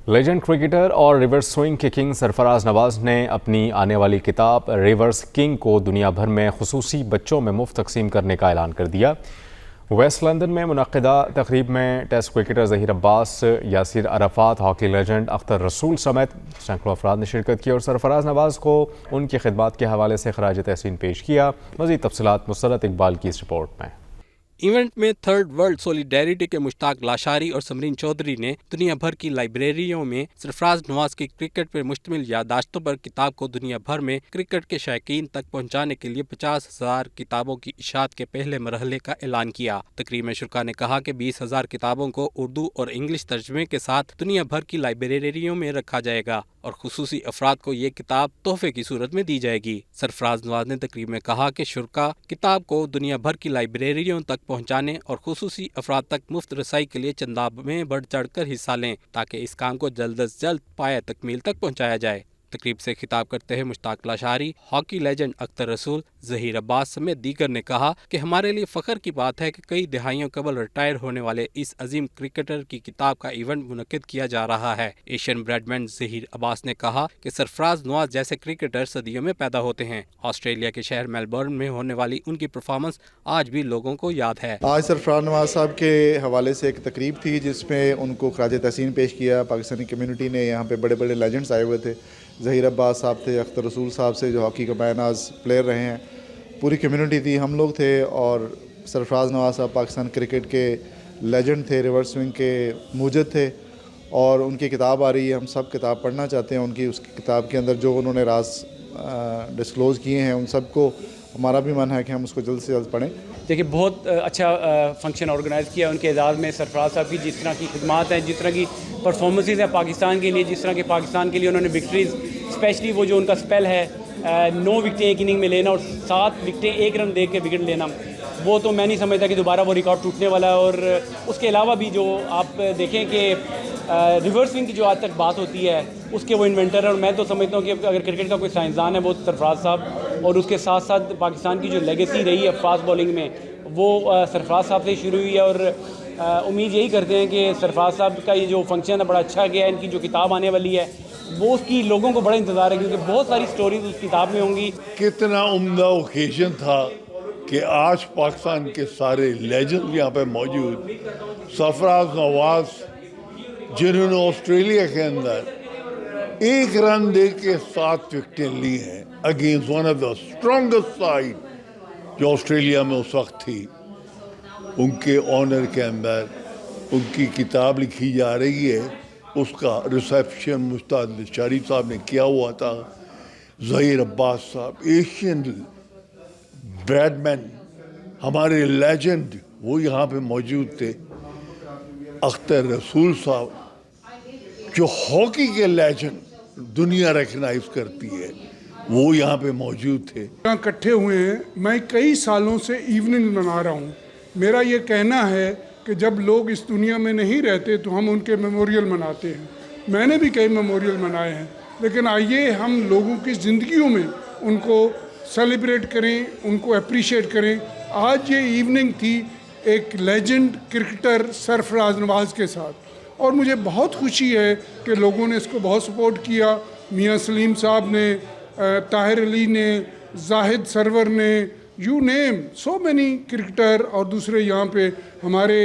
Legend cricketer اور reverse swing کے king سرفراز نواز نے اپنی آنے والی کتاب ریورس کنگ کو دنیا بھر میں خصوصی بچوں میں مفت تقسیم کرنے کا اعلان کر دیا۔ ویسٹ لندن میں منعقدہ تقریب میں ٹیسٹ کرکٹر ظہیر عباس، یاسر عرفات، ہاکی لیجنڈ اختر رسول سمیت سینکڑوں افراد نے شرکت کی اور سرفراز نواز کو ان کی خدمات کے حوالے سے خراج تحسین پیش کیا۔ مزید تفصیلات مسرت اقبال کی اس رپورٹ میں۔ ایونٹ میں تھرڈ ورلڈ سولیڈیریٹی کے مشتاق لاشاری اور سمرین چودھری نے دنیا بھر کی لائبریریوں میں سرفراز نواز کی کرکٹ پر مشتمل یادداشتوں پر کتاب کو دنیا بھر میں کرکٹ کے شائقین تک پہنچانے کے لیے 50,000 کتابوں کی اشاعت کے پہلے مرحلے کا اعلان کیا۔ تقریب میں شرکاء نے کہا کہ 20,000 کتابوں کو اردو اور انگلش ترجمے کے ساتھ دنیا بھر کی لائبریریوں میں رکھا جائے گا اور خصوصی افراد کو یہ کتاب تحفے کی صورت میں دی جائے گی۔ سرفراز نواز نے تقریب میں کہا کہ شرکاء کتاب کو دنیا بھر کی لائبریریوں تک پہنچانے اور خصوصی افراد تک مفت رسائی کے لیے چنداب میں بڑھ چڑھ کر حصہ لیں تاکہ اس کام کو جلد از جلد پایہ تکمیل تک پہنچایا جائے۔ تقریب سے خطاب کرتے ہوئے مشتاق لاشاری، ہاکی لیجنڈ اختر رسول، ظہیر عباس سمیت دیگر نے کہا کہ ہمارے لیے فخر کی بات ہے کہ کئی دہائیوں قبل ریٹائر ہونے والے اس عظیم کرکٹر کی کتاب کا ایونٹ منعقد کیا جا رہا ہے۔ ایشین بریڈمین ظہیر عباس نے کہا کہ سرفراز نواز جیسے کرکٹر صدیوں میں پیدا ہوتے ہیں۔ آسٹریلیا کے شہر میلبورن میں ہونے والی ان کی پرفارمنس آج بھی لوگوں کو یاد ہے۔ آج سرفراز نواز صاحب کے حوالے سے ایک تقریب تھی جس میں ان کو خراج تحسین پیش کیا۔ پاکستانی کمیونٹی نے یہاں پہ بڑے بڑے لیجنڈز آئے ہوئے تھے، ظہیر عباس صاحب تھے، اختر رسول صاحب سے جو ہاکی کا بیناز پلیئر رہے ہیں، پوری کمیونٹی تھی، ہم لوگ تھے اور سرفراز نواز صاحب پاکستان کرکٹ کے لیجنڈ تھے، ریورس سوئنگ کے موجد تھے اور ان کی کتاب آ رہی ہے۔ ہم سب کتاب پڑھنا چاہتے ہیں، ان کی اس کتاب کے اندر جو انہوں نے راز ڈسکلوز کیے ہیں ان سب کو ہمارا بھی من ہے کہ ہم اس کو جلد سے جلد پڑھیں۔ دیکھیے بہت اچھا فنکشن آرگنائز کیا ان کے اعزاز میں۔ سرفراز صاحب کی جس طرح کی خدمات ہیں، جس طرح کی پرفارمنسز ہیں پاکستان کے لیے، جس طرح کے پاکستان کے لیے انہوں نے وکٹریز، اسپیشلی وہ جو ان کا سپیل ہے 9 وکٹیں ایک اننگ میں لینا اور 7 وکٹیں ایک رن دے کے وکٹ لینا، وہ تو میں نہیں سمجھتا کہ دوبارہ وہ ریکارڈ ٹوٹنے والا ہے۔ اور اس کے علاوہ بھی جو آپ دیکھیں کہ ریورس سوئنگ کی جو آج تک بات ہوتی ہے اس کے وہ انوینٹر ہے، اور میں تو سمجھتا ہوں کہ اگر کرکٹ کا کوئی سائنسدان ہے وہ سرفراز صاحب، اور اس کے ساتھ ساتھ پاکستان کی جو لیگیسی رہی ہے فاسٹ بالنگ میں وہ سرفراز صاحب سے شروع ہوئی ہے۔ اور امید یہی کرتے ہیں کہ سرفراز صاحب کا یہ جو فنکشن ہے بڑا اچھا گیا ہے۔ ان کی جو کتاب آنے والی ہے وہ اس کی لوگوں کو بڑا انتظار ہے کیونکہ بہت ساری سٹوریز اس کتاب میں ہوں گی۔ کتنا عمدہ اوکیزن تھا کہ آج پاکستان کے سارے لیجنڈ یہاں پہ موجود، سرفراز نواز جنہوں نے آسٹریلیا کے اندر 1 رن دے کے 7 وکٹیں لی ہیں against one of the strongest side جو آسٹریلیا میں اس وقت تھی، ان کے آنر کے اندر ان کی کتاب لکھی جا رہی ہے۔ اس کا ریسیپشن مشتاق لاشاری صاحب نے کیا ہوا تھا۔ ظہیر عباس صاحب ایشین بریڈمین، ہمارے لیجنڈ، وہ یہاں پہ موجود تھے۔ اختر رسول صاحب جو ہاکی کے لیجنڈ دنیا ریکگنائز کرتی ہے، وہ یہاں پہ موجود تھے۔ یہاں اکٹھے ہوئے ہیں، میں کئی سالوں سے ایوننگ منا رہا ہوں۔ میرا یہ کہنا ہے کہ جب لوگ اس دنیا میں نہیں رہتے تو ہم ان کے میموریل مناتے ہیں۔ میں نے بھی کئی میموریل منائے ہیں، لیکن آئیے ہم لوگوں کی زندگیوں میں ان کو سیلیبریٹ کریں، ان کو اپریشیٹ کریں۔ آج یہ ایوننگ تھی ایک لیجنڈ کرکٹر سرفراز نواز کے ساتھ، اور مجھے بہت خوشی ہے کہ لوگوں نے اس کو بہت سپورٹ کیا۔ میاں سلیم صاحب نے، طاہر علی نے، زاہد سرور نے، you name so many cricketer, اور دوسرے یہاں پہ ہمارے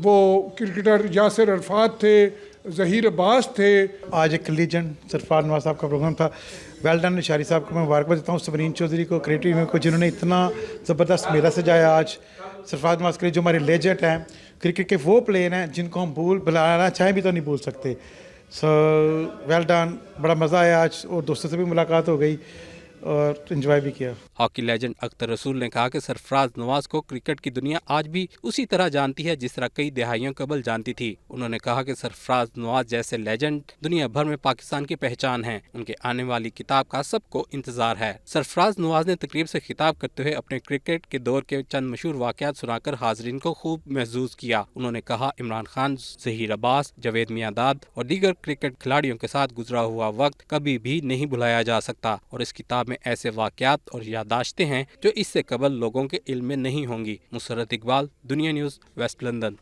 وہ کرکٹر یاسر عرفات تھے، ظہیر عباس تھے۔ آج ایک لیجنڈ سرفراز نواز صاحب کا پروگرام تھا۔ ویل ڈن لاشاری صاحب کو میں مبارکباد دیتا ہوں، سمرین چودھری کو، کریٹو ٹیم کو، جنہوں نے اتنا زبردست میلہ سجایا آج سرفراز نواز کے لیے، جو ہمارے لیجنڈ ہیں کرکٹ کے، وہ پلیئر ہیں جن کو ہم بلانا چاہیں بھی تو نہیں بھول سکتے۔ سو ویل ڈن، بڑا مزہ آیا آج، اور دوستوں سے بھی ملاقات ہو گئی اور انجوائے بھی کیا۔ ہاکی لیجنڈ اختر رسول نے کہا کہ سرفراز نواز کو کرکٹ کی دنیا آج بھی اسی طرح جانتی ہے جس طرح کئی دہائیوں قبل جانتی تھی۔ انہوں نے کہا کہ سرفراز نواز جیسے لیجنڈ دنیا بھر میں پاکستان کی پہچان ہیں۔ ان کے آنے والی کتاب کا سب کو انتظار ہے۔ سرفراز نواز نے تقریب سے خطاب کرتے ہوئے اپنے کرکٹ کے دور کے چند مشہور واقعات سنا کر حاضرین کو خوب محظوظ کیا۔ انہوں نے کہا عمران خان، ظہیر عباس، جاوید میانداد اور دیگر کرکٹ کھلاڑیوں کے ساتھ گزرا ہوا وقت کبھی بھی نہیں بھلایا جا سکتا، اور اس کتاب میں ایسے واقعات اور یادداشتیں ہیں جو اس سے قبل لوگوں کے علم میں نہیں ہوں گی۔ مسرت اقبال، دنیا نیوز، ویسٹ لندن۔